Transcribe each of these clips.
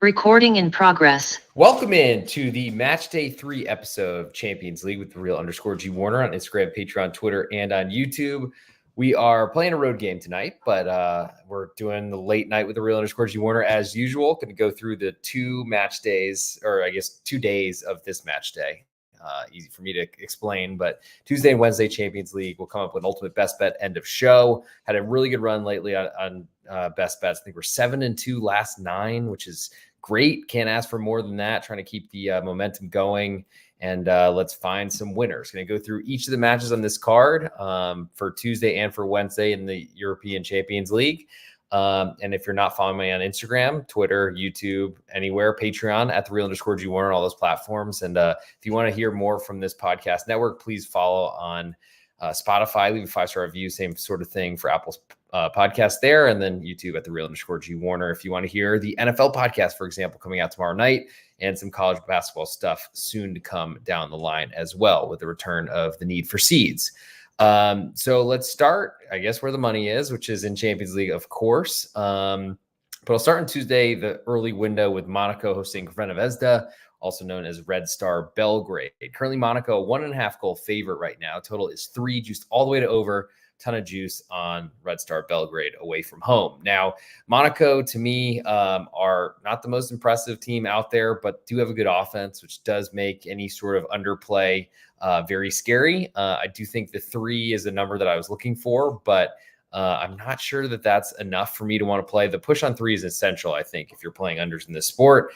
Recording in progress. Welcome in to the Matchday 3 episode of Champions League with the real_G Warner on Instagram, Patreon, Twitter, and on YouTube. We are playing a road game tonight, but we're doing the late night with the real_G Warner as usual. Going to go through the 2 match days, or I guess 2 days of this match day. Easy for me to explain, but Tuesday and Wednesday Champions League, we'll come up with ultimate best bet end of show. Had a really good run lately on best bets. I think we're 7-2 last 9, which is great. Can't ask for more than that. Trying to keep the momentum going, and let's find some winners. Going to go through each of the matches on this card for Tuesday and for Wednesday in the European Champions League. And if you're not following me on Instagram, Twitter, YouTube, anywhere, Patreon at the real_G Warner, all those platforms. And if you want to hear more from this podcast network, please follow on Spotify, leave a 5-star review, same sort of thing for Apple's podcast there. And then YouTube at the real_G Warner. If you want to hear the NFL podcast, for example, coming out tomorrow night, and some college basketball stuff soon to come down the line as well with the return of the Need for Seeds. So let's start, I guess, where the money is, which is in Champions League, of course. But I'll start on Tuesday, the early window with Monaco hosting Crvena Zvezda, also known as Red Star Belgrade. Currently, Monaco, 1.5 goal favorite right now. Total is 3, juiced all the way to over. Ton of juice on Red Star Belgrade away from home. Now, Monaco, to me, are not the most impressive team out there, but do have a good offense, which does make any sort of underplay very scary. I do think the 3 is a number that I was looking for, but I'm not sure that that's enough for me to want to play. The push on 3 is essential, I think, if you're playing unders in this sport.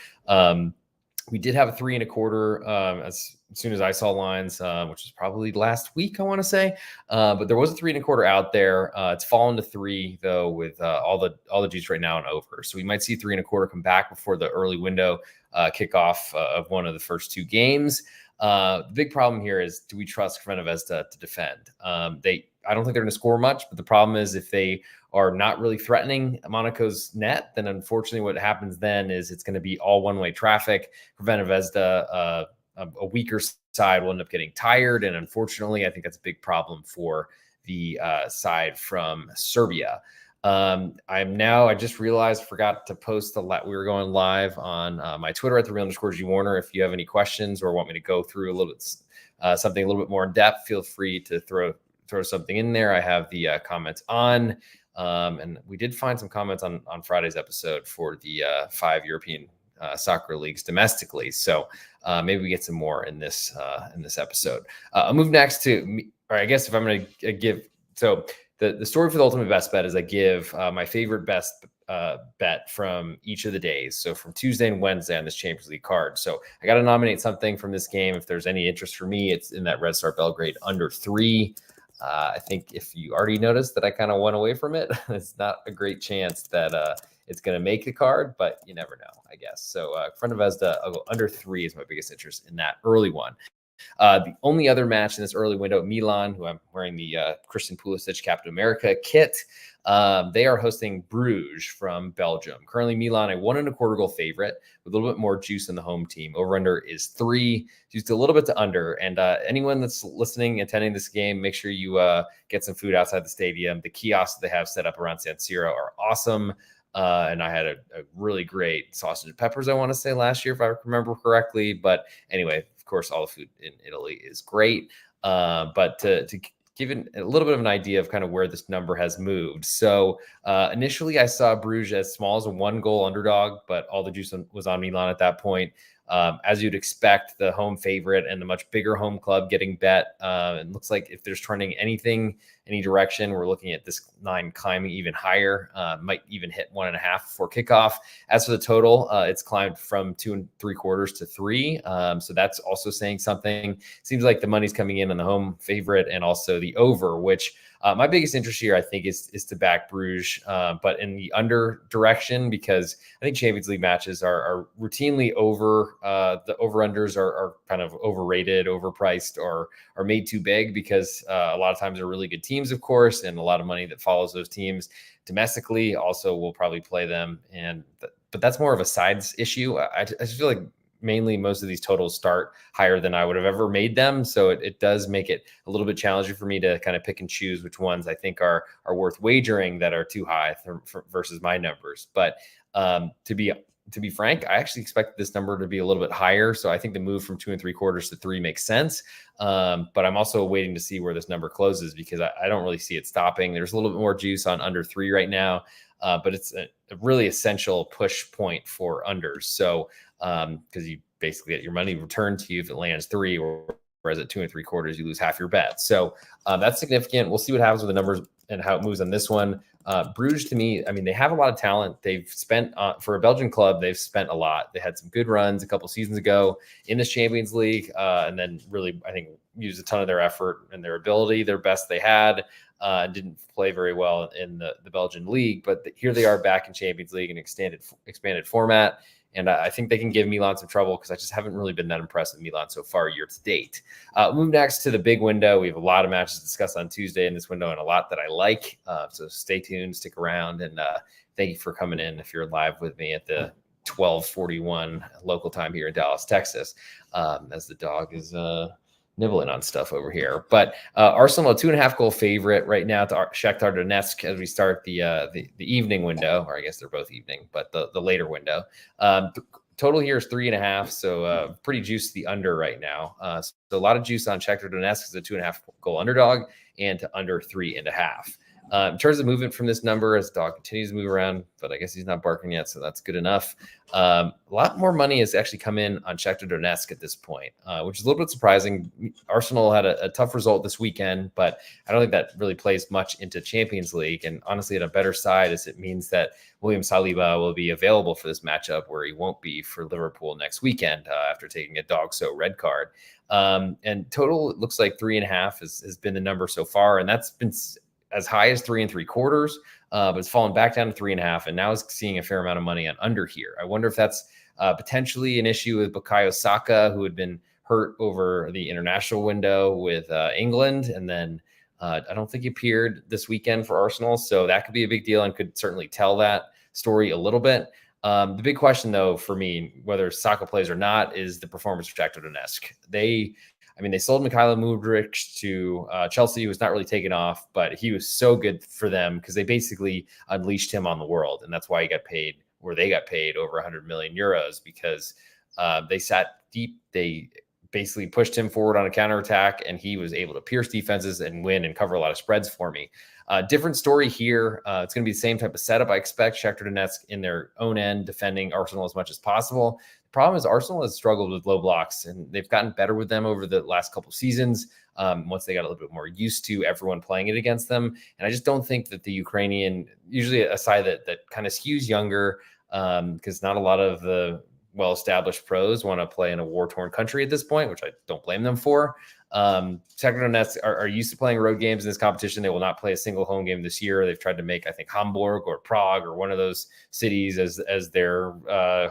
We did have a 3.25 as soon as I saw lines, which was probably last week, I want to say. But there was a 3.25 out there. It's fallen to 3 though, with all the juice right now and over. So we might see 3.25 come back before the early window kickoff of one of the first 2 games. The big problem here is, do we trust Crvena Zvezda to defend? I don't think they're going to score much, but the problem is if they are not really threatening Monaco's net, then unfortunately what happens then is it's going to be all one-way traffic. Crvena Zvezda, a weaker side, will end up getting tired, and unfortunately I think that's a big problem for the side from Serbia. I just realized I forgot to post we were going live on my Twitter at the real_G Warner. If you have any questions or want me to go through a little bit something a little bit more in depth, feel free to throw something in there. I have the comments on, and we did find some comments on Friday's episode for the 5 European soccer leagues domestically. So maybe we get some more in this episode. I'll move next to, or I guess if I'm going to give, so the story for the ultimate best bet is I give my favorite best bet from each of the days. So from Tuesday and Wednesday on this Champions League card. So I got to nominate something from this game. If there's any interest for me, it's in that Red Star Belgrade under 3. I think if you already noticed that I kind of went away from it, it's not a great chance that it's going to make the card, but you never know, I guess. So Crvena Zvezda, I'll go under 3 is my biggest interest in that early one. The only other match in this early window, Milan, who I'm wearing the Christian Pulisic Captain America kit, they are hosting Bruges from Belgium. Currently, Milan, a 1.25 goal favorite with a little bit more juice on the home team. Over/under is 3, juiced a little bit to under. And anyone that's listening, attending this game, make sure you get some food outside the stadium. The kiosks that they have set up around San Siro are awesome. And I had a really great sausage and peppers, I want to say, last year, if I remember correctly. But anyway, of course, all the food in Italy is great. But to give it a little bit of an idea of kind of where this number has moved. So initially, I saw Bruges as small as a 1-goal underdog, but all the juice was on Milan at that point. As you'd expect, the home favorite and the much bigger home club getting bet. It looks like if there's trending any direction, we're looking at this 9 climbing even higher, might even hit 1.5 before kickoff. As for the total, it's climbed from 2.75 to 3. So that's also saying something. Seems like the money's coming in on the home favorite and also the over, which my biggest interest here, I think, is to back Bruges, but in the under direction, because I think Champions League matches are routinely over. The over-unders are kind of overrated, overpriced, or are made too big because a lot of times they're really good teams, of course, and a lot of money that follows those teams domestically also will probably play them. But that's more of a sides issue. I just feel like mainly most of these totals start higher than I would have ever made them. So it does make it a little bit challenging for me to kind of pick and choose which ones I think are worth wagering that are too high versus my numbers. But to be to be frank, I actually expect this number to be a little bit higher. So I think the move from 2 3/4 to 3 makes sense. But I'm also waiting to see where this number closes because I don't really see it stopping. There's a little bit more juice on under 3 right now, but it's a really essential push point for unders. So because you basically get your money returned to you if it lands 3, whereas at 2 3/4 you lose half your bet. So that's significant. We'll see what happens with the numbers and how it moves on this one. Bruges, to me, I mean, they have a lot of talent. They've spent for a Belgian club, they've spent a lot. They had some good runs a couple seasons ago in this Champions League, and then really, I think, used a ton of their effort and their ability, their best they had. Didn't play very well in the Belgian league, but here they are back in Champions League in expanded format. And I think they can give Milan some trouble because I just haven't really been that impressed with Milan so far year to date. Move next to the big window. We have a lot of matches to discuss on Tuesday in this window and a lot that I like. So stay tuned, stick around, and thank you for coming in if you're live with me at the 12:41 local time here in Dallas, Texas, as the dog is nibbling on stuff over here. But Arsenal, a 2.5 goal favorite right now to Shakhtar Donetsk as we start the evening window, or I guess they're both evening, but the later window. Total here is 3.5, so pretty juicy the under right now. So a lot of juice on Shakhtar Donetsk as a 2.5 goal underdog and to under 3.5. In terms of movement from this number, as the dog continues to move around, but I guess he's not barking yet, so that's good enough. A lot more money has actually come in on Shakhtar Donetsk at this point, which is a little bit surprising. Arsenal had a tough result this weekend, but I don't think that really plays much into Champions League. And honestly, at a better side, as it means that William Saliba will be available for this matchup where he won't be for Liverpool next weekend after taking a dog-so red card. And total, it looks like 3.5 has been the number so far, and that's been as high as 3 3/4, but it's fallen back down to 3.5, and now is seeing a fair amount of money on under here. I wonder if that's potentially an issue with Bukayo Saka, who had been hurt over the international window with England, and then I don't think he appeared this weekend for Arsenal, so that could be a big deal and could certainly tell that story a little bit. The big question, though, for me, whether Saka plays or not, is the performance of Shakhtar Donetsk. They sold Mikhailo Mudryk to Chelsea, who was not really taken off, but he was so good for them because they basically unleashed him on the world. And that's why he got paid, or they got paid over 100 million euros because they sat deep. They basically pushed him forward on a counterattack, and he was able to pierce defenses and win and cover a lot of spreads for me. Different story here. It's going to be the same type of setup. I expect Shakhtar Donetsk in their own end defending Arsenal as much as possible. The problem is Arsenal has struggled with low blocks, and they've gotten better with them over the last couple of seasons once they got a little bit more used to everyone playing it against them. And I just don't think that the Ukrainian, usually a side that kind of skews younger, because not a lot of the well-established pros want to play in a war-torn country at this point, which I don't blame them for. Shakhtar Donetsk are used to playing road games in this competition. They will not play a single home game this year. They've tried to make, I think, Hamburg or Prague or one of those cities as their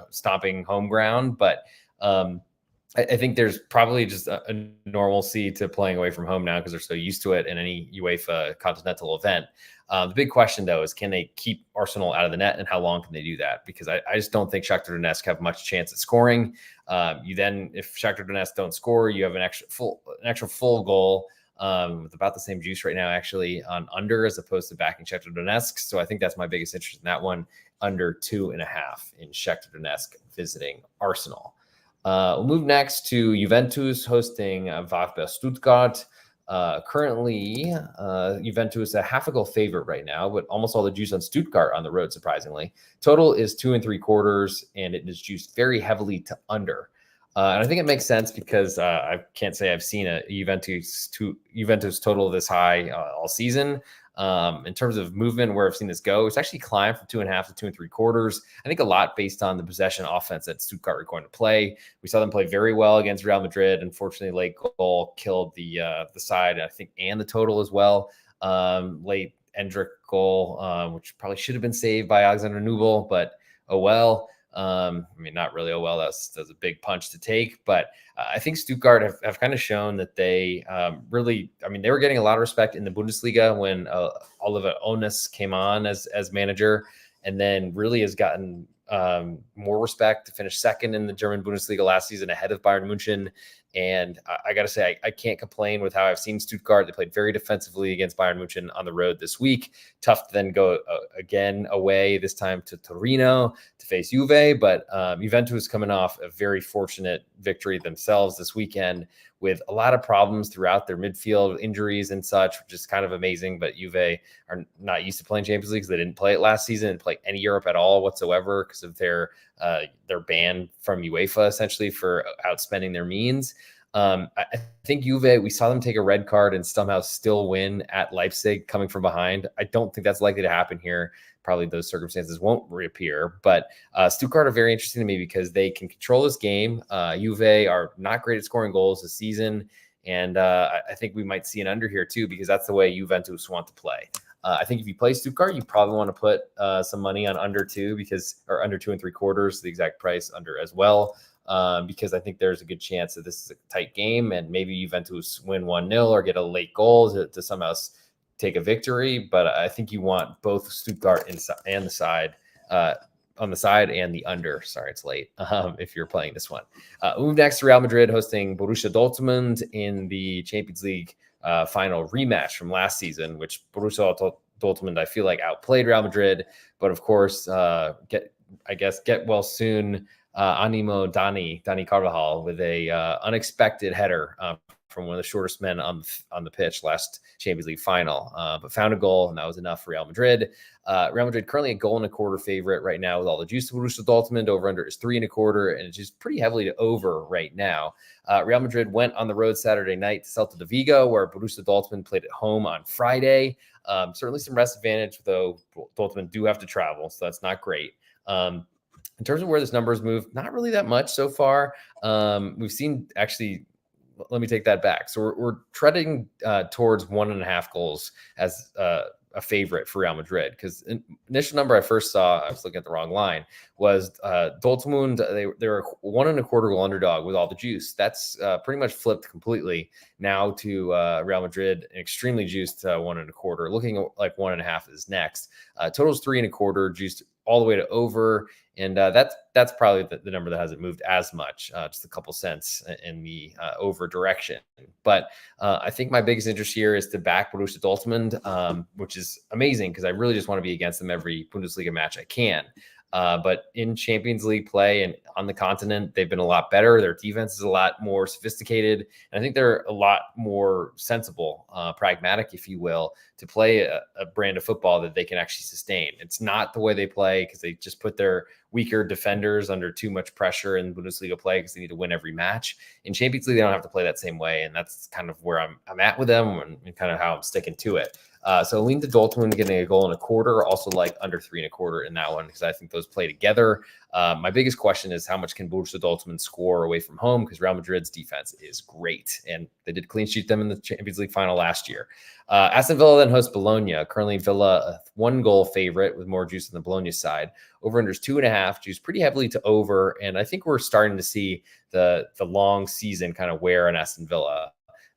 stomping home ground. But I think there's probably just a normalcy to playing away from home now because they're so used to it in any UEFA continental event. The big question, though, is can they keep Arsenal out of the net, and how long can they do that? Because I just don't think Shakhtar Donetsk have much chance at scoring. If Shakhtar Donetsk don't score, you have an extra full goal with about the same juice right now, actually, on under as opposed to backing Shakhtar Donetsk. So I think that's my biggest interest in that one, under 2.5 in Shakhtar Donetsk visiting Arsenal. We'll move next to Juventus hosting VfB Stuttgart. Currently, Juventus a 0.5 goal favorite right now, but almost all the juice on Stuttgart on the road, surprisingly. Total is 2 3/4, and it is juiced very heavily to under. And I think it makes sense because I can't say I've seen a Juventus total this high all season. In terms of movement, where I've seen this go, it's actually climbed from 2.5 to 2 3/4. I think a lot based on the possession offense that Stuttgart are going to play. We saw them play very well against Real Madrid. Unfortunately, late goal killed the side, I think, and the total as well. Late Endrick goal, which probably should have been saved by Alexander Nubel, but oh well. Not really. Oh, well, that's a big punch to take, but I think Stuttgart have kind of shown that they really, they were getting a lot of respect in the Bundesliga when Oliver Onis came on as manager, and then really has gotten more respect to finish second in the German Bundesliga last season ahead of Bayern München. And I got to say, I can't complain with how I've seen Stuttgart. They played very defensively against Bayern Munich on the road this week. Tough to then go again away, this time to Torino to face Juve. But Juventus coming off a very fortunate victory themselves this weekend with a lot of problems throughout their midfield, injuries and such, which is kind of amazing. But Juve are not used to playing Champions League because they didn't play it last season and play any Europe at all whatsoever because of their ban from UEFA essentially for outspending their means. I think Juve, we saw them take a red card and somehow still win at Leipzig coming from behind. I don't think that's likely to happen here. Probably those circumstances won't reappear, but Stuttgart are very interesting to me because they can control this game. Juve are not great at scoring goals this season, and I think we might see an under here too because that's the way Juventus want to play. I think if you play Stuttgart, you probably want to put some money on under 2 or under 2 3/4, the exact price under as well. Because I think there's a good chance that this is a tight game and maybe Juventus win 1-0 or get a late goal to somehow take a victory. But I think you want both Stuttgart and the side on the side and the under. Sorry, it's late if you're playing this one. Move next to Real Madrid hosting Borussia Dortmund in the Champions League final rematch from last season, which Borussia Dortmund, I feel like, outplayed Real Madrid. But of course, get well soon. Animo Dani Carvajal with a unexpected header from one of the shortest men on the pitch last Champions League final, but found a goal, and that was enough for Real Madrid. Real Madrid currently a 1.25 favorite right now with all the juice to Borussia Dortmund. Over under is 3.25, and it's just pretty heavily to over right now. Real Madrid went on the road Saturday night to Celta de Vigo, where Borussia Dortmund played at home on Friday. Certainly some rest advantage, though Dortmund do have to travel, so that's not great. In terms of where this number has moved, not really that much so far. We've seen actually, let me take that back. So we're treading towards 1.5 goals as a favorite for Real Madrid, because initial number I first saw, I was looking at the wrong line, was Dortmund. They were 1.25 goal underdog with all the juice. That's pretty much flipped completely now to Real Madrid, an extremely juiced 1.25, looking like 1.5 is next. Total's 3.25, juiced all the way to over. And that's probably the number that hasn't moved as much, just a couple cents in the over direction. But I think my biggest interest here is to back Borussia Dortmund, which is amazing because I really just want to be against them every Bundesliga match I can. But in Champions League play and on the continent, they've been a lot better. Their defense is a lot more sophisticated. And I think they're a lot more sensible, pragmatic, if you will, to play a brand of football that they can actually sustain. It's not the way they play because they just put their weaker defenders under too much pressure in Bundesliga play because they need to win every match. In Champions League, they don't have to play that same way. And that's kind of where I'm at with them and kind of how I'm sticking to it. So lean to Dortmund getting a 1.25, also like under 3.25 in that one because I think those play together. My biggest question is how much can Borussia Dortmund score away from home, because Real Madrid's defense is great and they did clean sheet them in the Champions League final last year. Aston Villa then hosts Bologna. Currently Villa a 1-goal favorite with more juice than the Bologna side. Over under is 2.5, juice pretty heavily to over, and I think we're starting to see the long season kind of wear on Aston Villa.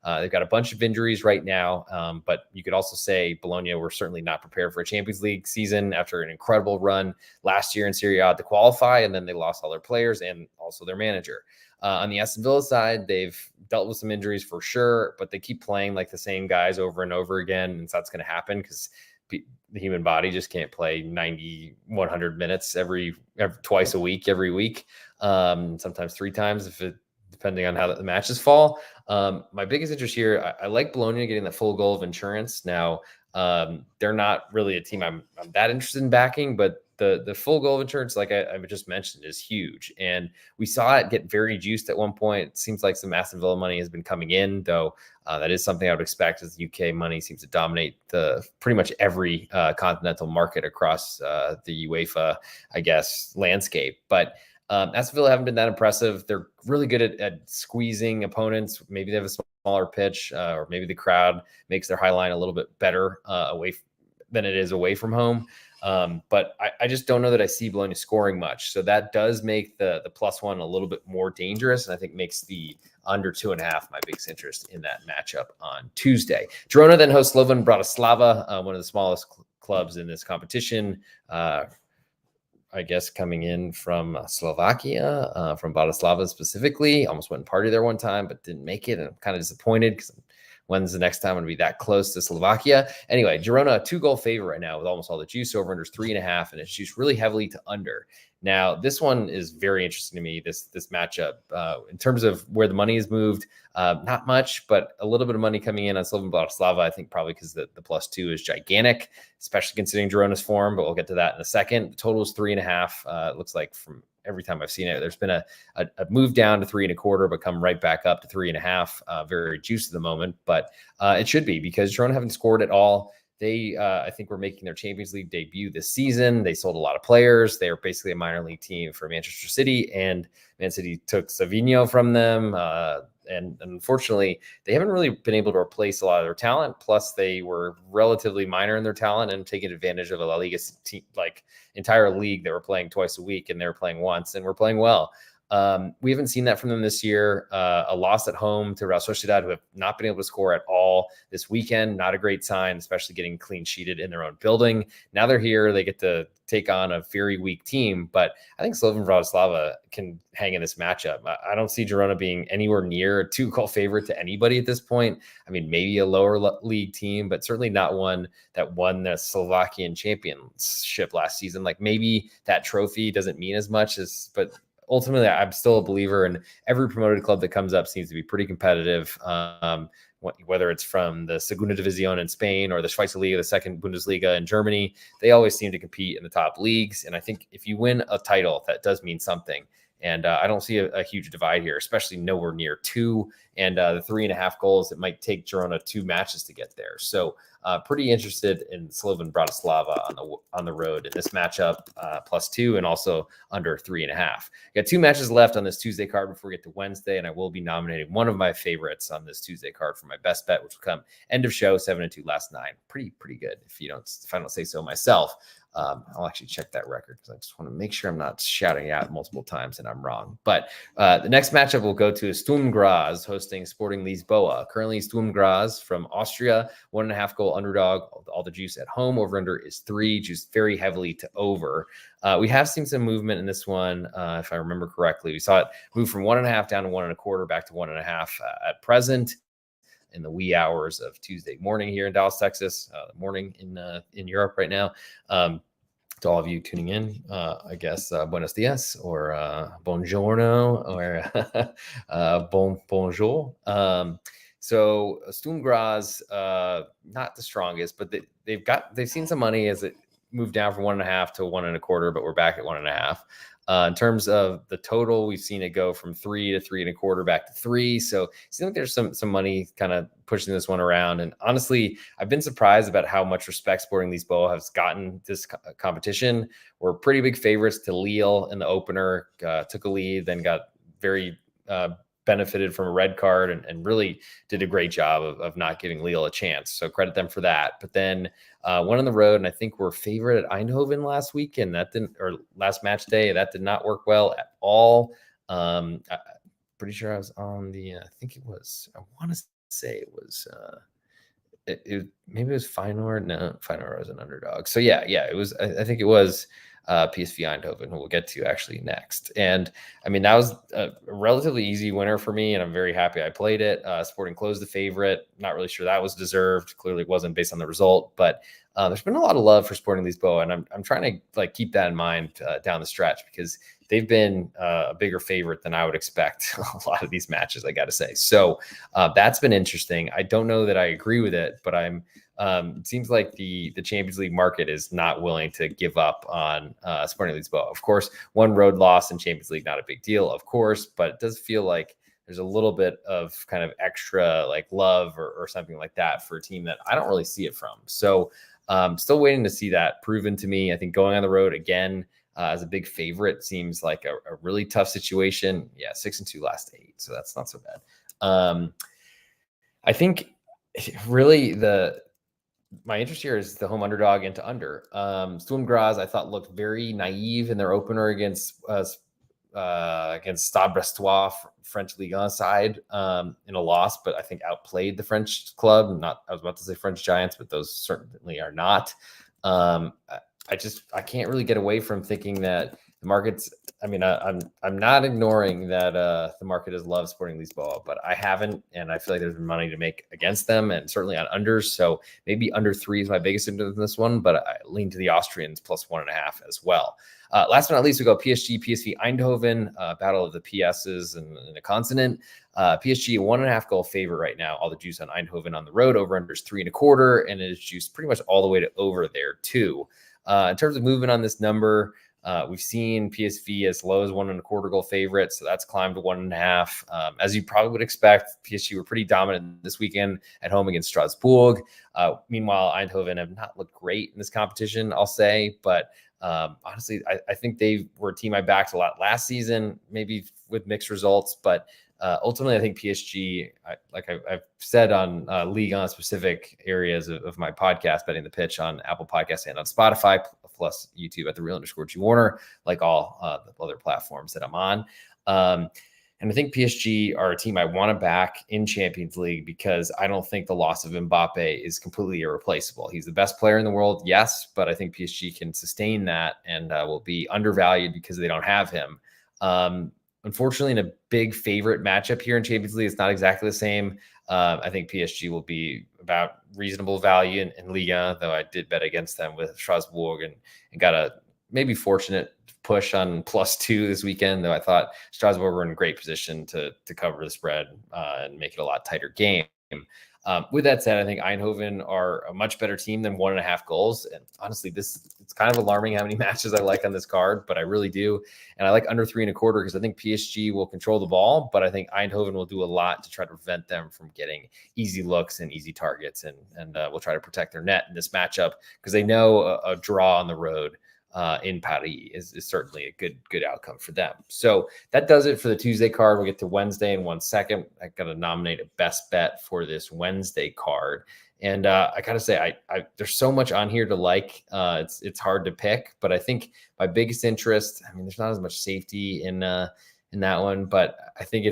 They've got a bunch of injuries right now, but you could also say Bologna were certainly not prepared for a Champions League season after an incredible run last year in Serie A to qualify, and then they lost all their players and also their manager. On the Aston Villa side, they've dealt with some injuries for sure, but they keep playing like the same guys over and over again, and so that's going to happen because the human body just can't play 90, 100 minutes every twice a week, every week, sometimes 3 times depending on how the matches fall. My biggest interest here, I like Bologna getting the full goal of insurance. Now, they're not really a team I'm that interested in backing, but the full goal of insurance, like I just mentioned, is huge. And we saw it get very juiced at one point. It seems like some Aston Villa money has been coming in, though that is something I would expect, as UK money seems to dominate pretty much every continental market across the UEFA, I guess, landscape. But Aston Villa haven't been that impressive. They're really good at squeezing opponents. Maybe they have a smaller pitch, or maybe the crowd makes their high line a little bit better than it is away from home. But I just don't know that I see Bologna scoring much. So that does make the +1 a little bit more dangerous, and I think makes the under 2.5 my biggest interest in that matchup on Tuesday. Girona then hosts Slovan Bratislava, one of the smallest clubs in this competition. I guess, coming in from Slovakia, from Bratislava specifically. Almost went and partied there one time, but didn't make it. And I'm kind of disappointed because when's the next time I'm going to be that close to Slovakia? Anyway, Girona, 2-goal favorite right now with almost all the juice. Over-unders 3.5, and it's juiced really heavily to under. Now, this one is very interesting to me, this matchup. In terms of where the money is moved, not much, but a little bit of money coming in on Slovan Bratislava, I think probably because the +2 is gigantic, especially considering Girona's form, but we'll get to that in a second. The total is 3.5. It looks like from every time I've seen it, there's been a move down to 3.25, but come right back up to 3.5. Very juicy at the moment, but it should be because Girona haven't scored at all. They, I think, were making their Champions League debut this season. They sold a lot of players. They are basically a minor league team for Manchester City, and Man City took Savinho from them. And unfortunately, they haven't really been able to replace a lot of their talent. Plus, they were relatively minor in their talent and taking advantage of a La Liga team, like entire league that were playing twice a week, and they were playing once and were playing well. We haven't seen that from them this year. A loss at home to Real Sociedad, who have not been able to score at all this weekend. Not a great sign, especially getting clean sheeted in their own building. Now they're here. They get to take on a very weak team, but I think Slovan Bratislava can hang in this matchup. I don't see Girona being anywhere near a 2-goal favorite to anybody at this point. I mean, maybe a lower league team, but certainly not one that won the Slovakian championship last season. Like maybe that trophy doesn't mean as much but ultimately, I'm still a believer in every promoted club that comes up seems to be pretty competitive. Whether it's from the Segunda División in Spain or the Schweizer Liga, the second Bundesliga in Germany, they always seem to compete in the top leagues. And I think if you win a title, that does mean something. And I don't see a huge divide here, especially nowhere near 2. And the 3.5 goals, it might take Girona 2 matches to get there. So pretty interested in Slovan Bratislava on the road in this matchup, +2 and also under 3.5. Got 2 matches left on this Tuesday card before we get to Wednesday, and I will be nominating one of my favorites on this Tuesday card for my best bet, which will come end of show, 7-2 last 9. Pretty good if I don't say so myself. I'll actually check that record because I just want to make sure I'm not shouting out multiple times and I'm wrong. But the next matchup we'll go to is Sturm Graz hosting Sporting Lisboa. Currently, Sturm Graz from Austria, 1.5 goal underdog. All the juice at home. Over under is 3, juiced very heavily to over. We have seen some movement in this one, if I remember correctly. We saw it move from 1.5 down to 1.25, back to 1.5 at present. In the wee hours of Tuesday morning here in Dallas, Texas, morning in Europe right now. To all of you tuning in, I guess buenos dias or buongiorno or bonjour. So Sturm Graz, not the strongest, but they've seen some money as it moved down from 1.5 to 1.25, but we're back at 1.5. In terms of the total, we've seen it go from 3 to 3.25 back to 3. So it seems like there's some money kind of pushing this one around. And honestly, I've been surprised about how much respect Sporting Lisboa has gotten this competition. We're pretty big favorites to Lille in the opener, took a lead, then got very benefited from a red card and really did a great job of not giving Lille a chance. So credit them for that. But then went on the road, and I think we're favorite at Eindhoven last weekend. Last match day. That did not work well at all. I'm pretty sure I was on the, I want to say it was, maybe it was Feyenoord. No, Feyenoord was an underdog. So yeah, it was, I think it was PSV Eindhoven, who we'll get to actually next. And I mean, that was a relatively easy winner for me, and I'm very happy I played it. Sporting closed the favorite. Not really sure that was deserved. Clearly it wasn't based on the result, but there's been a lot of love for Sporting Lisboa, and I'm trying to keep that in mind down the stretch, because they've been a bigger favorite than I would expect a lot of these matches, I got to say. So that's been interesting. I don't know that I agree with it, but it seems like the Champions League market is not willing to give up on Sporting Lisboa. Of course, one road loss in Champions League, not a big deal, of course, but it does feel like there's a little bit of kind of extra love or something like that for a team that I don't really see it from. So still waiting to see that proven to me. I think going on the road again as a big favorite seems like a really tough situation. Yeah, 6-2 last 8, so that's not so bad. I think really my interest here is the home underdog into under. Sturm Graz, I thought, looked very naive in their opener against Stade Brestois, French Ligue 1 side, in a loss, but I think outplayed the French club. I was about to say French Giants, but those certainly are not. I can't really get away from thinking that the market's. I mean, I'm not ignoring that the market has loved Sporting Lisboa, but I haven't, and I feel like there's been money to make against them, and certainly on unders. So maybe under 3 is my biggest interest in this one, but I lean to the Austrians plus 1.5 as well. Last but not least, we go PSG, PSV Eindhoven, battle of the PSs in the continent. PSG, a 1.5 goal favorite right now. All the juice on Eindhoven on the road. Over under is 3.25, and it is juiced pretty much all the way to over there too. In terms of movement on this number, we've seen PSV as low as 1.25 goal favorite, so that's climbed to 1.5. As you probably would expect, PSG were pretty dominant this weekend at home against Strasbourg. Meanwhile, Eindhoven have not looked great in this competition, I'll say, but honestly, I think they were a team I backed a lot last season, maybe with mixed results, but ultimately, I think PSG, I've said on League on specific areas of my podcast, Betting the Pitch on Apple Podcasts and on Spotify, plus YouTube at the _G Warner, like all the other platforms that I'm on. And I think PSG are a team I want to back in Champions League because I don't think the loss of Mbappe is completely irreplaceable. He's the best player in the world, yes, but I think PSG can sustain that and will be undervalued because they don't have him. Unfortunately, in a big favorite matchup here in Champions League, it's not exactly the same. I think PSG will be about reasonable value in Liga, though I did bet against them with Strasbourg and got a maybe fortunate push on +2 this weekend, though I thought Strasbourg were in a great position to cover the spread and make it a lot tighter game. With that said, I think Eindhoven are a much better team than 1.5 goals. And honestly, it's kind of alarming how many matches I like on this card, but I really do. And I like under 3.25 because I think PSG will control the ball, but I think Eindhoven will do a lot to try to prevent them from getting easy looks and easy targets. And we'll try to protect their net in this matchup because they know a draw on the road in Paris is certainly a good outcome for them. So that does it for the Tuesday card. We'll get to Wednesday in 1 second. I got to nominate a best bet for this Wednesday card. And I gotta say, I there's so much on here to like. It's hard to pick, but I think my biggest interest, I mean, there's not as much safety in that one, but I think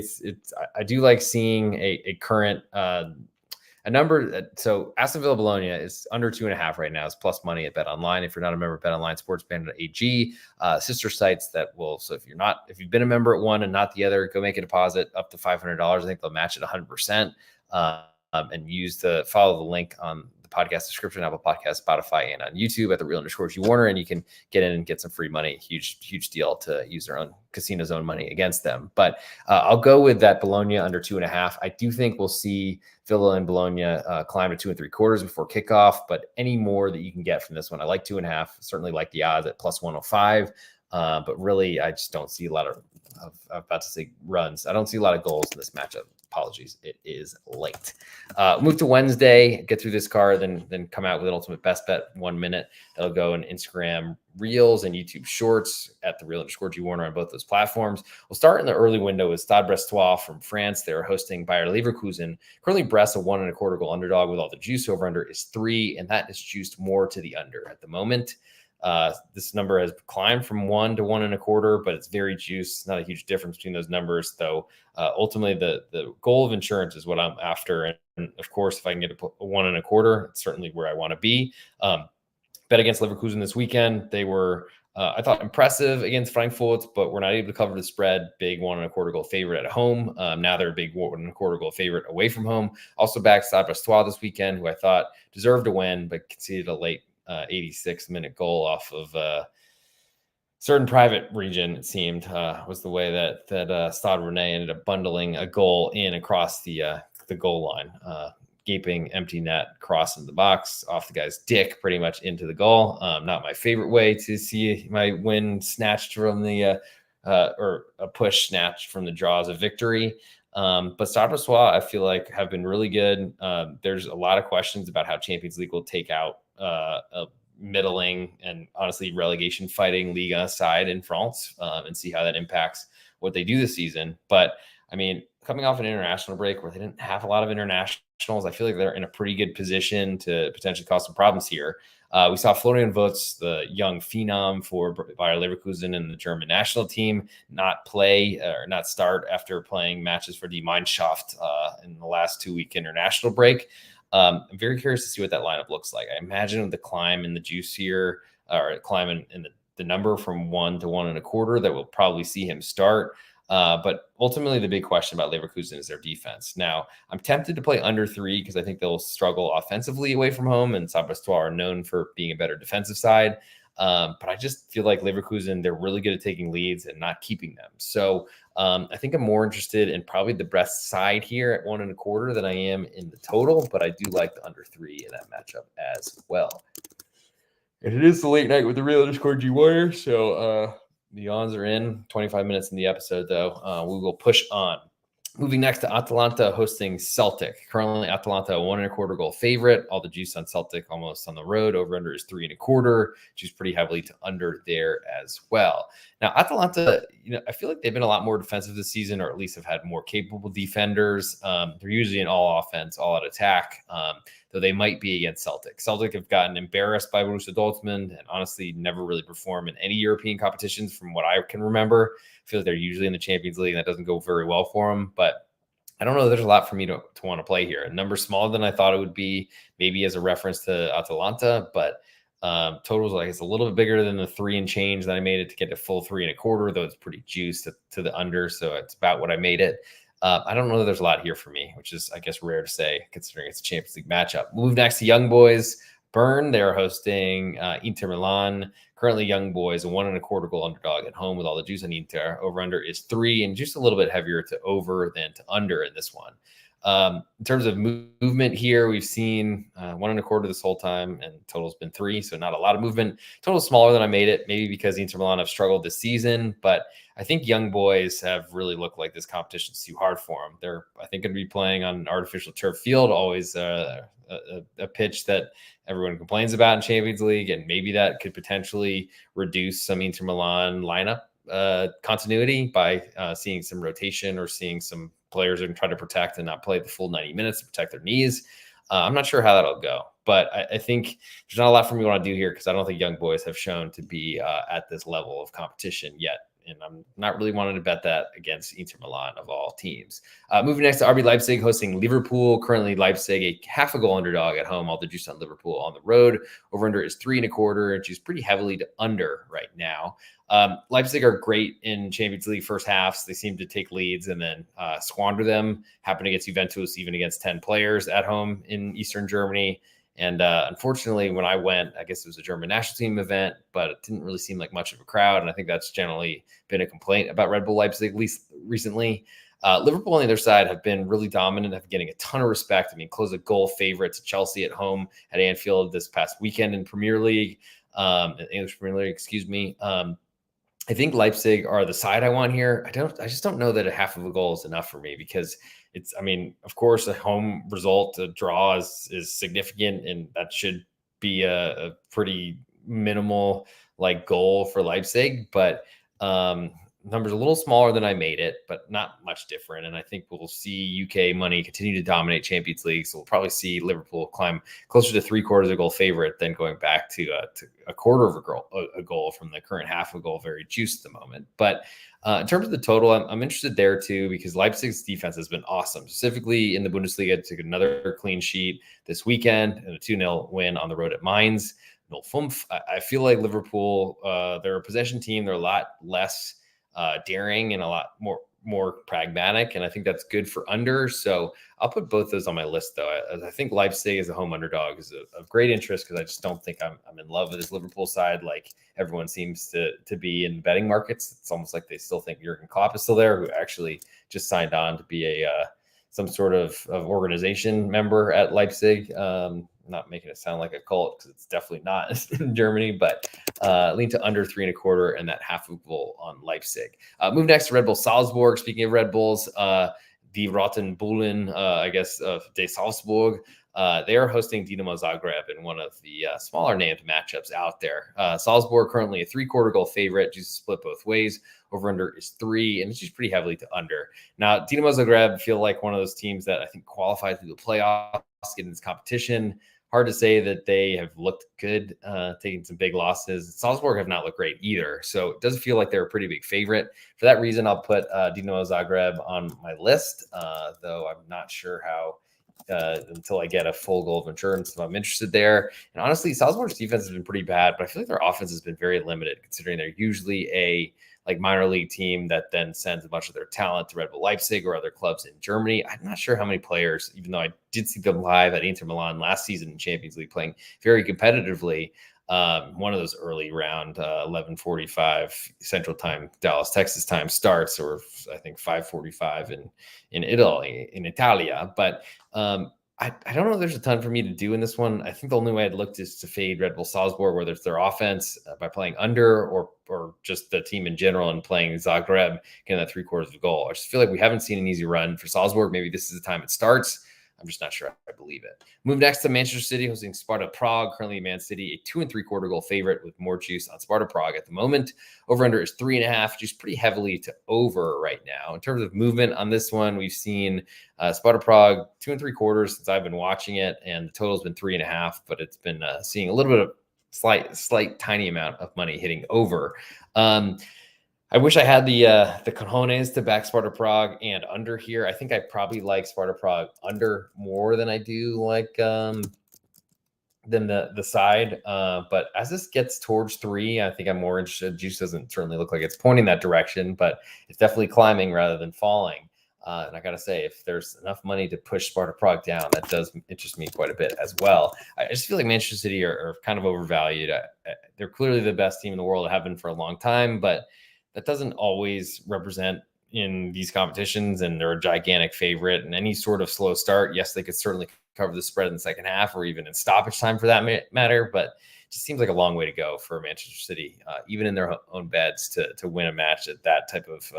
I do like seeing a current a number. So Aston Villa Bologna is under 2.5 right now. It's plus money at Bet Online. If you're not a member of Bet Online, SportsBetting.ag, sister sites that will. So if you've been a member at one and not the other, go make a deposit up to $500. I think they'll match it 100%. And follow the link on the podcast description, Apple Podcasts, Spotify, and on YouTube at the _G Warner, and you can get in and get some free money. Huge deal to use their own casino's own money against them. But I'll go with that Bologna under 2.5. I do think we'll see Villa and Bologna climb to 2.75 before kickoff, but any more that you can get from this one, I like 2.5. Certainly like the odds at plus 105. But really, I just don't see a lot of about to say runs. I don't see a lot of goals in this matchup. Apologies, it is late. Move to Wednesday, get through this card, then come out with an ultimate best bet 1 minute. That'll go in Instagram Reels and YouTube Shorts at the _G Warner on both those platforms. We'll start in the early window with Stade Brestois from France. They're hosting Bayer Leverkusen. Currently, Brest a 1.25 goal underdog with all the juice. Over under is 3, and that is juiced more to the under at the moment. This number has climbed from 1 to 1.25, but it's very juiced. Not a huge difference between those numbers, though. Ultimately, the goal of insurance is what I'm after. And of course, if I can get a 1.25, it's certainly where I want to be. Bet against Leverkusen this weekend. They were, I thought, impressive against Frankfurt, but we're not able to cover the spread. Big 1.25 goal favorite at home. Now they're a big 1.25 goal favorite away from home. Also back Stade Brestois this weekend, who I thought deserved to win, but conceded a late 86-minute goal off of certain private region, it seemed, was the way that Stade Rennais ended up bundling a goal in across the goal line. Gaping empty net, cross in the box, off the guy's dick, pretty much into the goal. Not my favorite way to see my win snatched from the or a push snatched from the jaws of victory. But Stade Brestois, I feel like, have been really good. There's a lot of questions about how Champions League will take out a middling and honestly relegation fighting Liga side in France and see how that impacts what they do this season. But I mean, coming off an international break where they didn't have a lot of internationals, I feel like they're in a pretty good position to potentially cause some problems here. We saw Florian Wirtz, the young phenom for Bayer Leverkusen and the German national team, not play or not start after playing matches for Die Mannschaft in the last 2-week international break. I'm very curious to see what that lineup looks like. I imagine with the climb and the juice here, or climb in the number from 1 to 1.25 that will probably see him start. But ultimately, the big question about Leverkusen is their defense. Now, I'm tempted to play under 3 because I think they'll struggle offensively away from home, and Sabastouar are known for being a better defensive side. But I just feel like Leverkusen, they're really good at taking leads and not keeping them. So I think I'm more interested in probably the best side here at 1.25 than I am in the total, but I do like the under 3 in that matchup as well. And it is the late night with the real underscore G Warrior. So the yawns are in. 25 minutes in the episode, though. We will push on. Moving next to Atalanta hosting Celtic. Currently, Atalanta a 1.25 goal favorite. All the juice on Celtic almost on the road. Over under is 3.25. Juice pretty heavily to under there as well. Now, Atalanta, I feel like they've been a lot more defensive this season, or at least have had more capable defenders. They're usually an all offense, all out attack. Though they might be against Celtic. Celtic have gotten embarrassed by Borussia Dortmund and honestly never really perform in any European competitions from what I can remember. I feel like they're usually in the Champions League and that doesn't go very well for them. But I don't know. There's a lot for me to want to play here. A number smaller than I thought it would be, maybe as a reference to Atalanta, but totals, I guess, a little bit bigger than the 3 and change that I made it to get to full 3.25, though it's pretty juiced to the under. So it's about what I made it. I don't know that there's a lot here for me, which is, I guess, rare to say considering it's a Champions League matchup. Move next to Young Boys. Bern, they're hosting Inter Milan. Currently, Young Boys, a 1.25 goal underdog at home with all the juice on Inter. Over-under is 3, and just a little bit heavier to over than to under in this one. In terms of movement here, we've seen 1.25 this whole time, and total's been 3, so not a lot of movement. Total smaller than I made it, maybe because Inter Milan have struggled this season, but I think Young Boys have really looked like this competition's too hard for them. They're, I think, going to be playing on an artificial turf field, always a pitch that everyone complains about in Champions League, and maybe that could potentially reduce some Inter Milan lineup continuity by seeing some rotation or seeing some players are trying to protect and not play the full 90 minutes to protect their knees. I'm not sure how that'll go, but I think there's not a lot for me to want to do here because I don't think Young Boys have shown to be at this level of competition yet. And I'm not really wanting to bet that against Inter Milan of all teams. Moving next to RB Leipzig hosting Liverpool. Currently, Leipzig a 0.5 goal underdog at home. All the juice on Liverpool on the road. Over-under is 3.25, and juice pretty heavily to under right now. Leipzig are great in Champions League first halves. They seem to take leads and then squander them. Happened against Juventus, even against 10 players at home in Eastern Germany. And unfortunately, when I went, I guess it was a German national team event, but it didn't really seem like much of a crowd. And I think that's generally been a complaint about Red Bull Leipzig, at least recently. Liverpool on the other side have been really dominant, have getting a ton of respect. I mean, close a goal favorite to Chelsea at home at Anfield this past weekend in Premier League, English Premier League, excuse me. I think Leipzig are the side I want here. I just don't know that a 0.5 goal is enough for me because it's, I mean, of course, a home result, a draw is significant, and that should be a pretty minimal goal for Leipzig. But numbers a little smaller than I made it, but not much different. And I think we'll see UK money continue to dominate Champions League. So we'll probably see Liverpool climb closer to 0.75 goal favorite than going back to a 1/4 goal from the current 0.5 goal, very juiced at the moment. But in terms of the total, I'm interested there too, because Leipzig's defense has been awesome. Specifically in the Bundesliga, took another clean sheet this weekend and a 2-0 win on the road at Mainz. No fumf. I feel like Liverpool, they're a possession team. They're a lot less daring and a lot more pragmatic, and I think that's good for under. So I'll put both those on my list, though. I think Leipzig as a home underdog is of great interest because I just don't think I'm in love with this Liverpool side like everyone seems to be in betting markets. It's almost like they still think Jurgen Klopp is still there, who actually just signed on to be some sort of organization member at Leipzig. Not making it sound like a cult because it's definitely not in Germany, but lean to under 3.25 and that 0.5 goal on Leipzig. Move next to Red Bull Salzburg. Speaking of Red Bulls, the Roten Bullen, I guess, of De Salzburg. They are hosting Dinamo Zagreb in one of the smaller named matchups out there. Salzburg currently a 3/4 goal favorite. Just split both ways. Over under is 3, and it's just pretty heavily to under. Now, Dinamo Zagreb feel like one of those teams that I think qualified through the playoffs, getting this competition. Hard to say that they have looked good, taking some big losses. Salzburg have not looked great either. So it doesn't feel like they're a pretty big favorite. For that reason, I'll put Dinamo Zagreb on my list, though I'm not sure how until I get a full goal of insurance if I'm interested there. And honestly, Salzburg's defense has been pretty bad, but I feel like their offense has been very limited considering they're usually a minor league team that then sends a bunch of their talent to Red Bull Leipzig or other clubs in Germany. I'm not sure how many players, even though I did see them live at Inter Milan last season in Champions League playing very competitively. One of those early round 11:45 Central Time, Dallas, Texas time starts, or I think 5:45 in Italy, in Italia. But I don't know if there's a ton for me to do in this one. I think the only way I'd look is to fade Red Bull Salzburg, whether it's their offense by playing under or just the team in general and playing Zagreb, getting that 3/4 of a goal. I just feel like we haven't seen an easy run for Salzburg. Maybe this is the time it starts. I'm just not sure I believe it. Move next to Manchester City hosting Sparta Prague. Currently, Man City, a 2 3/4 goal favorite with more juice on Sparta Prague at the moment. Over under is 3.5, juice pretty heavily to over right now. In terms of movement on this one, we've seen Sparta Prague 2 3/4 since I've been watching it, and the total's been 3.5, but it's been seeing a little bit of slight tiny amount of money hitting over. I wish I had the cojones to back Sparta Prague and under here. I think I probably like Sparta Prague under more than I do like than the side. But as this gets towards 3, I think I'm more interested. Juice doesn't certainly look like it's pointing that direction, but it's definitely climbing rather than falling. And I got to say, if there's enough money to push Sparta Prague down, that does interest me quite a bit as well. I just feel like Manchester City are kind of overvalued. They're clearly the best team in the world, have been for a long time, but that doesn't always represent in these competitions, and they're a gigantic favorite. And any sort of slow start, yes, they could certainly cover the spread in the second half or even in stoppage time for that matter, but it just seems like a long way to go for Manchester City, even in their own beds, to win a match at that type of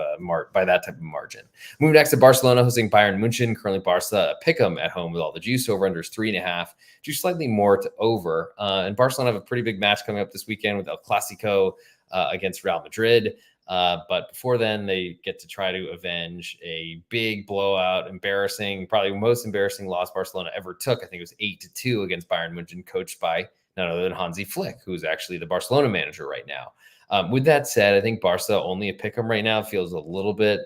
by that type of margin. Moving next to Barcelona hosting Bayern Munchen. Currently, Barca pick 'em at home with all the juice. Over under is 3.5, juice slightly more to over. And Barcelona have a pretty big match coming up this weekend with El Clasico against Real Madrid. But before then, they get to try to avenge a big blowout, probably most embarrassing loss Barcelona ever took. I think it was 8-2 against Bayern Munchen, coached by none other than Hansi Flick, who's actually the Barcelona manager right now. With that said, I think Barca only a pick 'em right now feels a little bit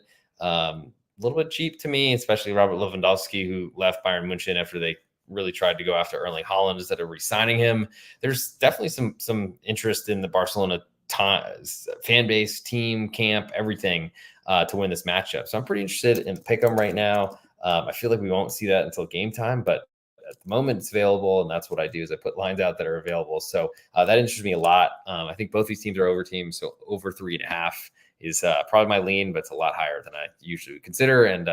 cheap to me, especially Robert Lewandowski, who left Bayern Munchen after they really tried to go after Erling Haaland instead of re-signing him. There's definitely some interest in the Barcelona fan base, team, camp, everything to win this matchup. So I'm pretty interested in pick 'em right now. I feel like we won't see that until game time, but at the moment it's available, and that's what I do is I put lines out that are available. So that interests me a lot. I think both these teams are over teams, so over 3.5 is probably my lean, but it's a lot higher than I usually would consider. And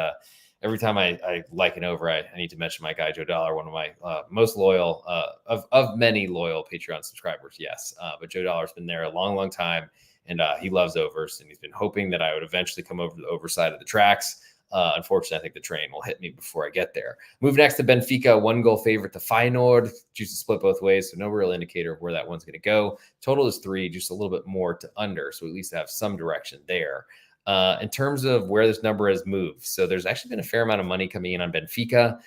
every time I like an over, I need to mention my guy Joe Dollar, one of my most loyal of many loyal Patreon subscribers. Yes, but Joe Dollar's been there a long time, and he loves overs, and he's been hoping that I would eventually come over to the over side of the tracks. Unfortunately, I think the train will hit me before I get there. Move next to Benfica, 1-goal favorite to Feyenoord. Juice is split both ways, so no real indicator of where that one's going to go. Total is 3, just a little bit more to under, so at least have some direction there. In terms of where this number has moved, so there's actually been a fair amount of money coming in on Benfica,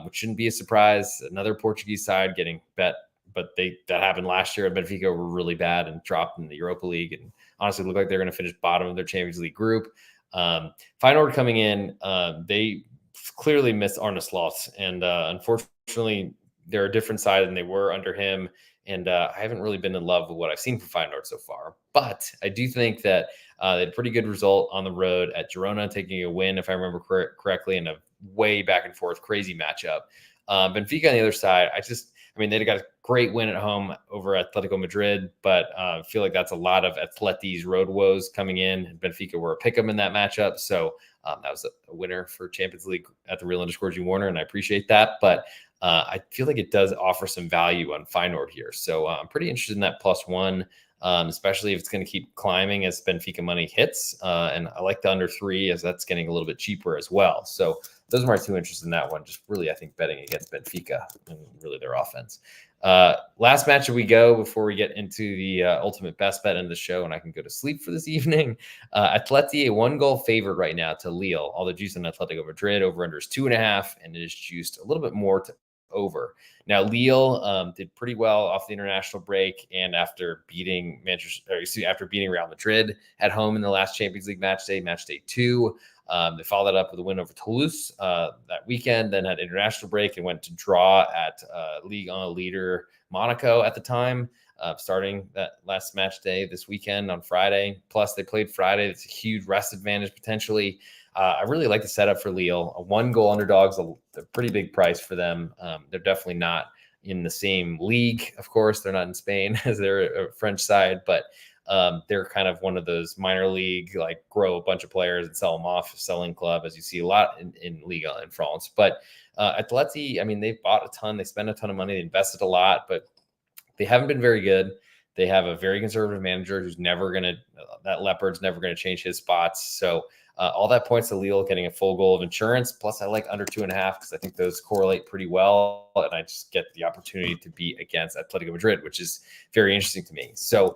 which shouldn't be a surprise. Another Portuguese side getting bet, but that happened last year. Benfica were really bad and dropped in the Europa League, and honestly looked like they're going to finish bottom of their Champions League group. Feyenoord coming in, they clearly missed Arne Slot, and unfortunately, they're a different side than they were under him. And I haven't really been in love with what I've seen from Feyenoord so far. But I do think that they had a pretty good result on the road at Girona, taking a win, if I remember correctly, in a way back and forth crazy matchup. Benfica on the other side, they got a great win at home over Atletico Madrid, but I feel like that's a lot of Atleti's road woes coming in. Benfica were a pick 'em in that matchup. So that was a winner for Champions League at the real_G Warner, and I appreciate that. But I feel like it does offer some value on Feyenoord here. So I'm pretty interested in that +1, especially if it's going to keep climbing as Benfica money hits. And I like the under 3 as that's getting a little bit cheaper as well. So those are my 2 interests in that one. Just really, I think, betting against Benfica and really their offense. Last match we go before we get into the ultimate best bet in the show, and I can go to sleep for this evening. Atleti, a 1-goal favorite right now to Lille. All the juice on Atletico Madrid. Over under is 2.5, and it is juiced a little bit more to over. Now, Lille did pretty well off the international break, and after beating Real Madrid at home in the last Champions League matchday 2, they followed that up with a win over Toulouse that weekend, then had international break and went to draw at Ligue 1 leader Monaco at the time, starting that last match day this weekend on Friday. Plus, they played Friday. It's a huge rest advantage potentially. I really like the setup for Lille. A 1-goal underdog's a pretty big price for them. They're definitely not in the same league. Of course, they're not in Spain as they're a French side, but they're kind of one of those minor league, like grow a bunch of players and sell them off, selling club, as you see a lot in Liga in France. But Atleti, I mean, they've bought a ton. They spend a ton of money. They invested a lot, but they haven't been very good. They have a very conservative manager who's that Leopard's never going to change his spots. So all that points to Lille getting a full goal of insurance. Plus, I like under 2.5 because I think those correlate pretty well. And I just get the opportunity to beat against Atletico Madrid, which is very interesting to me. So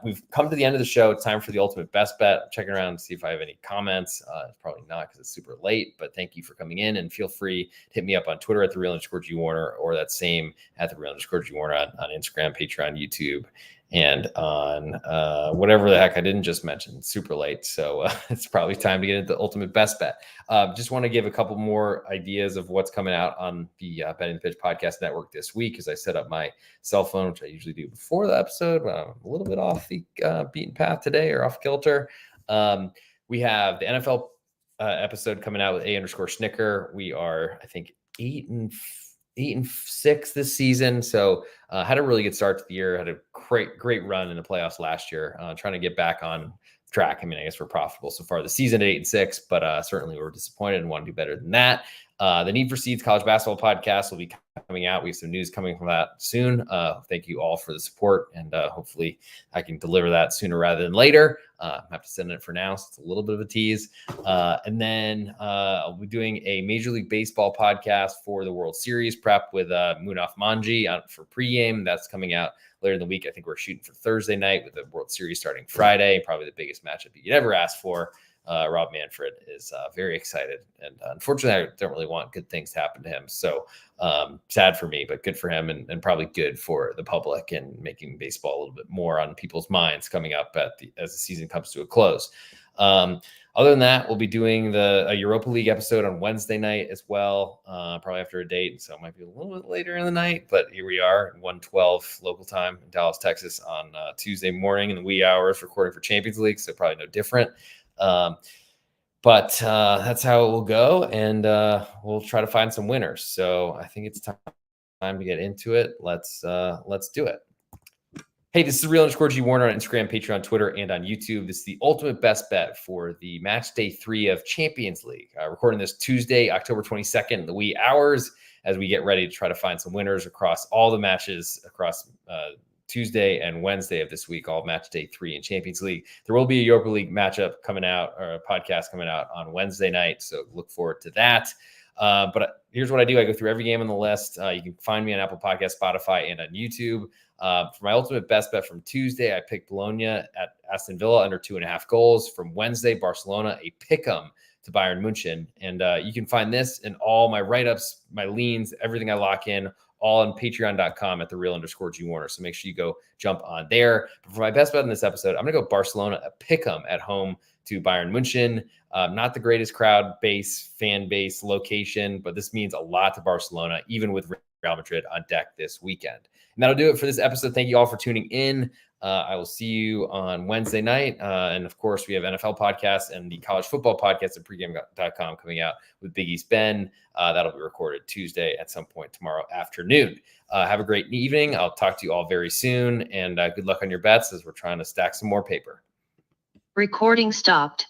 we've come to the end of the show. It's time for the ultimate best bet. I'm checking around to see if I have any comments. Probably not because it's super late, but thank you for coming in, and feel free to hit me up on Twitter at @thereal_G Warner, or that same at @thereal_G Warner on Instagram, Patreon, YouTube, and on whatever the heck I didn't just mention. It's super late, so it's probably time to get into the ultimate best bet. Just want to give a couple more ideas of what's coming out on the Betting the Pitch podcast network this week, as I set up my cell phone, which I usually do before the episode, but I'm a little bit off the beaten path today, or off kilter. We have the NFL episode coming out with A_Schnicker. We are, I think, 8-6 this season. So had a really good start to the year, had a great run in the playoffs last year, trying to get back on track. I mean, I guess we're profitable so far this season at 8-6, but certainly we're disappointed and want to do better than that. The Need for Seeds college basketball podcast will be coming out. We have some news coming from that soon. Thank you all for the support, and hopefully I can deliver that sooner rather than later. I have to send it for now, so it's a little bit of a tease. And then I'll be doing a Major League Baseball podcast for the World Series prep with Munaf Manji for pregame. That's coming out later in the week. I think we're shooting for Thursday night with the World Series starting Friday, probably the biggest matchup you'd ever ask for. Rob Manfred is very excited, and unfortunately, I don't really want good things to happen to him. So sad for me, but good for him, and probably good for the public, and making baseball a little bit more on people's minds coming up as the season comes to a close. Other than that, we'll be doing a Europa League episode on Wednesday night as well, probably after a date, so it might be a little bit later in the night, but here we are, 1:12 local time in Dallas, Texas, on Tuesday morning in the wee hours, recording for Champions League, so probably no different. But that's how it will go, and we'll try to find some winners. So I think it's time to get into it. Let's do it. Hey, this is @real_G Warner on Instagram, Patreon, Twitter, and on YouTube. This is the ultimate best bet for the match day 3 of Champions League. Recording this Tuesday, October 22nd, in the wee hours, as we get ready to try to find some winners across all the matches across Tuesday and Wednesday of this week, all match day 3 in Champions League. There will be a Europa League matchup coming out, or a podcast coming out on Wednesday night, so look forward to that. But here's what I do. I go through every game on the list. You can find me on Apple Podcasts, Spotify, and on YouTube. For my ultimate best bet from Tuesday, I picked Bologna at Aston Villa under 2.5 goals. From Wednesday, Barcelona, a pick'em to Bayern Munchen. And you can find this and all my write-ups, my leans, everything I lock in, all on patreon.com at @thereal_G Warner. So make sure you go jump on there. But for my best bet in this episode, I'm going to go Barcelona, a pick'em at home to Bayern Munchen. Not the greatest fan base location, but this means a lot to Barcelona, even with Real Madrid on deck this weekend. And that'll do it for this episode. Thank you all for tuning in. I will see you on Wednesday night. And of course, we have NFL podcasts and the college football podcast at pregame.com coming out with Big East Ben. That'll be recorded Tuesday at some point tomorrow afternoon. Have a great evening. I'll talk to you all very soon. And good luck on your bets as we're trying to stack some more paper. Recording stopped.